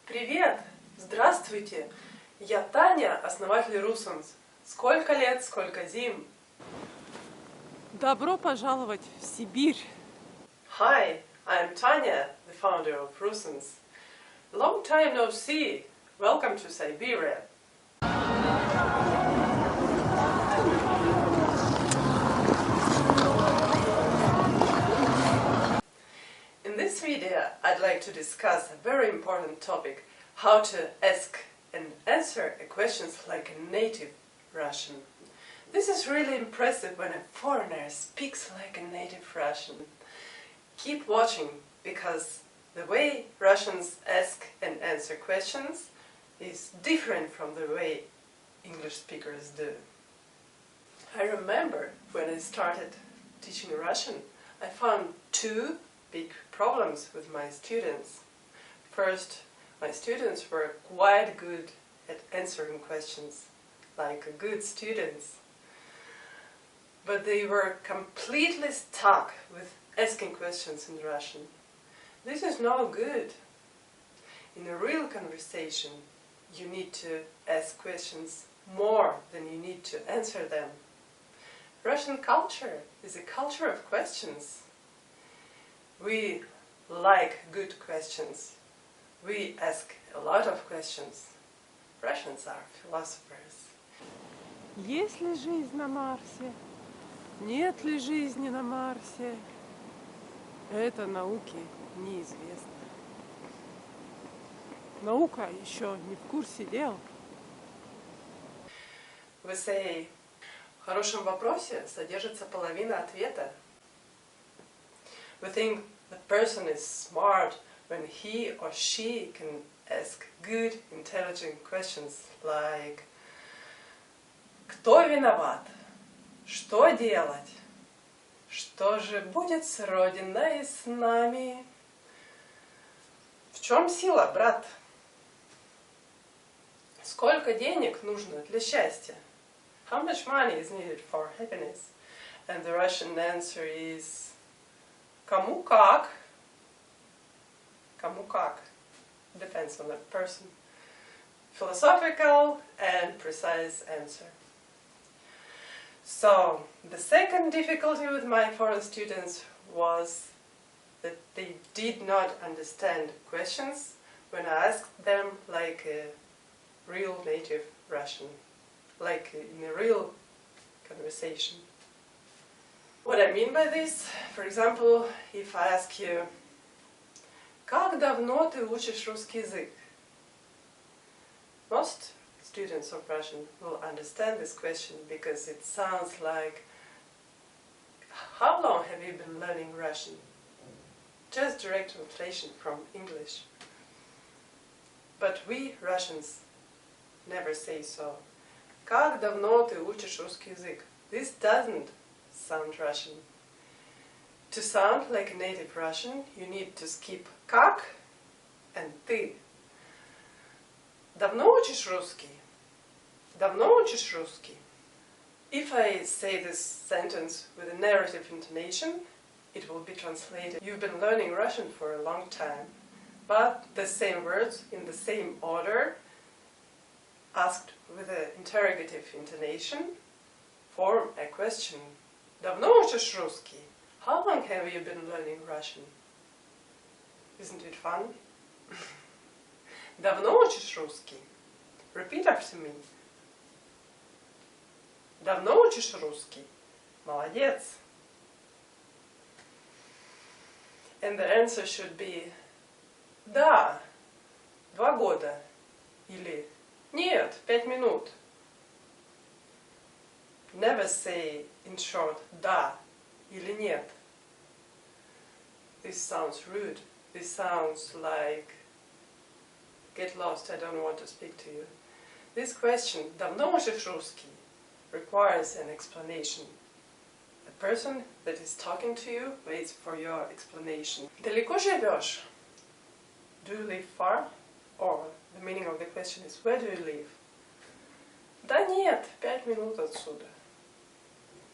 Привет! Здравствуйте! Я Таня, основатель Russons. Сколько лет, сколько зим! Добро пожаловать в Сибирь! Hi, I'm Tanya, the founder of Russons. Long time no see. Welcome to Siberia. In this video, I'd like to discuss a very important topic: how to ask and answer questions like a native Russian. This is really impressive when a foreigner speaks like a native Russian. Keep watching, because the way Russians ask and answer questions is different from the way English speakers do. I remember when I started teaching Russian, I found two big problems with my students. First, my students were quite good at answering questions, like good students. But they were completely stuck with asking questions in Russian. This is not good. In a real conversation, you need to ask questions more than you need to answer them. Russian culture is a culture of questions. We like good questions. We ask a lot of questions. Russians are philosophers. Есть ли жизнь на Марсе? Нет ли жизни на Марсе? Это науке неизвестно. Наука еще не в курсе дел. We say, в хорошем вопросе содержится половина ответа. We think the person is smart when he or she can ask good, intelligent questions like: кто виноват? Что делать? Что же будет с Родиной и с нами? В чем сила, брат? Сколько денег нужно для счастья? How much money is needed for happiness? And the Russian answer is: кому как? Кому как? Depends on the person. Philosophical and precise answer. So, the second difficulty with my foreign students was that they did not understand questions when I asked them like a real native Russian, like in a real conversation. What I mean by this, for example, if I ask you: как давно ты учишь русский язык? Most students of Russian will understand this question because it sounds like: how long have you been learning Russian? Just direct translation from English. But we Russians never say so. Как давно ты учишь русский язык? This doesn't sound Russian. To sound like a native Russian, you need to skip как and ты. Давно учишь русский? Давно учишь русский? If I say this sentence with a narrative intonation, it will be translated: you've been learning Russian for a long time. But the same words in the same order, asked with an interrogative intonation, form a question. Давно учишь русский? How long have you been learning Russian? Isn't it fun? Давно учишь русский? Repeat after me. Давно учишь русский? Молодец. And the answer should be: да, 2 года. Или нет, 5 минут. Never say in short да или нет. This sounds rude. This sounds like: get lost, I don't want to speak to you. This question, давно учишь русский, requires an explanation. The person that is talking to you waits for your explanation. Далеко живешь? Do you live far? Or the meaning of the question is: where do you live? Да нет, 5 минут отсюда.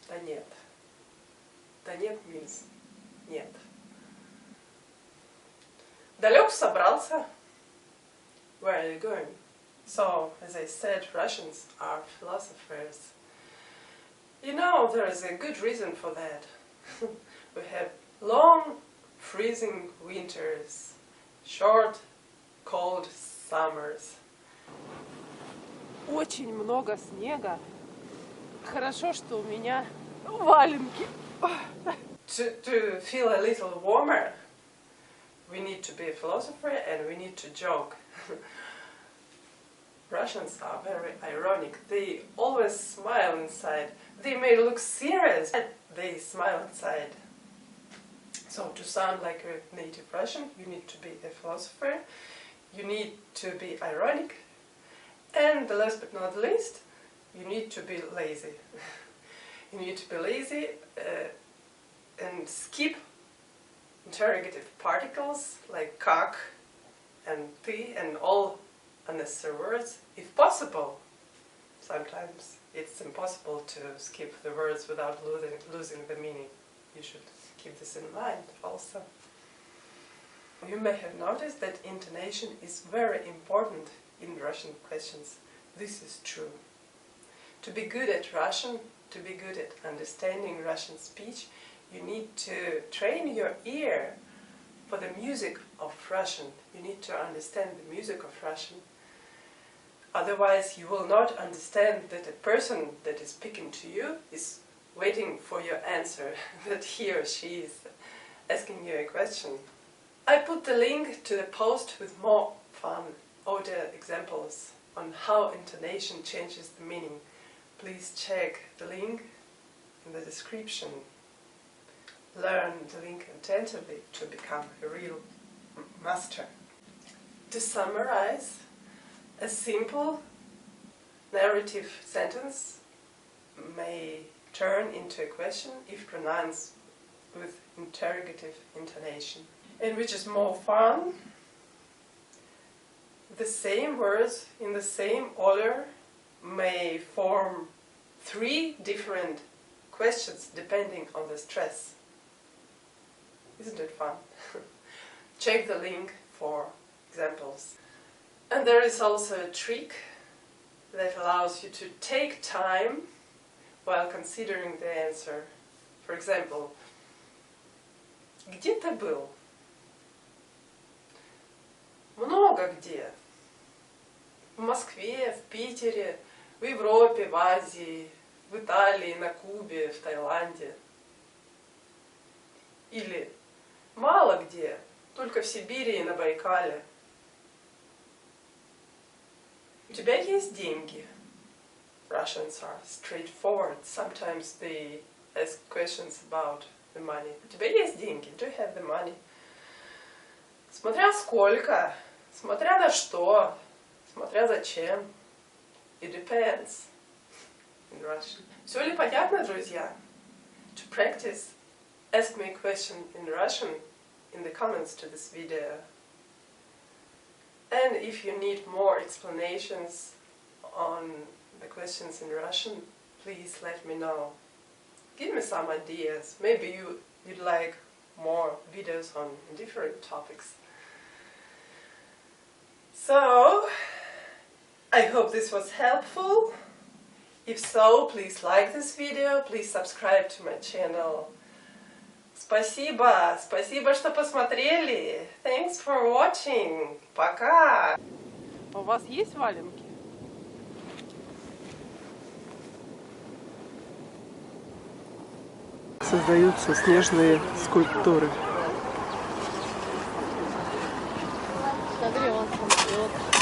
Да нет. Да нет means нет. Далек собрался? where are you going? So, as I said, Russians are philosophers. You know, there is a good reason for that. We have long, freezing winters, short, cold summers. Очень много снега. Хорошо, что у меня валенки. To feel a little warmer, we need to be a philosopher and we need to joke. Russians are very ironic. They always smile inside. They may look serious, but they smile inside. So to sound like a native Russian, you need to be a philosopher, you need to be ironic, and the last but not least, you need to be lazy. You need to be lazy and skip interrogative particles like kak and ty and all unnecessary words, if possible. Sometimes it's impossible to skip the words without losing the meaning. You should keep this in mind also. You may have noticed that intonation is very important in Russian questions. This is true. To be good at Russian, to be good at understanding Russian speech, you need to train your ear for the music of Russian. You need to understand the music of Russian. Otherwise, you will not understand that a person that is speaking to you is waiting for your answer, that he or she is asking you a question. I put the link to the post with more fun audio examples on how intonation changes the meaning. Please check the link in the description. Learn the link attentively to become a real master. To summarize, a simple narrative sentence may turn into a question if pronounced with interrogative intonation. And which is more fun, the same words in the same order may form 3 different questions depending on the stress. Isn't it fun? Check the link for examples. And there is also a trick that allows you to take time while considering the answer. For example, где ты был? Много где. В Москве, в Питере, в Европе, в Азии, в Италии, на Кубе, в Таиланде. Или мало где, только в Сибири и на Байкале. У тебя есть деньги? Russians are straightforward. Sometimes they ask questions about the money. У тебя есть деньги? Do you have the money? Смотря сколько, смотря на что, смотря зачем. It depends. In Russian. Все ли понятно, друзья? To practice, ask me a question in Russian in the comments to this video. And if you need more explanations on the questions in Russian, please let me know. Give me some ideas. Maybe you'd like more videos on different topics. So, I hope this was helpful. If so, please like this video, please subscribe to my channel. Спасибо, спасибо, что посмотрели. Thanks for watching. Пока. У вас есть валенки? Создаются снежные скульптуры. Смотри, он там идет.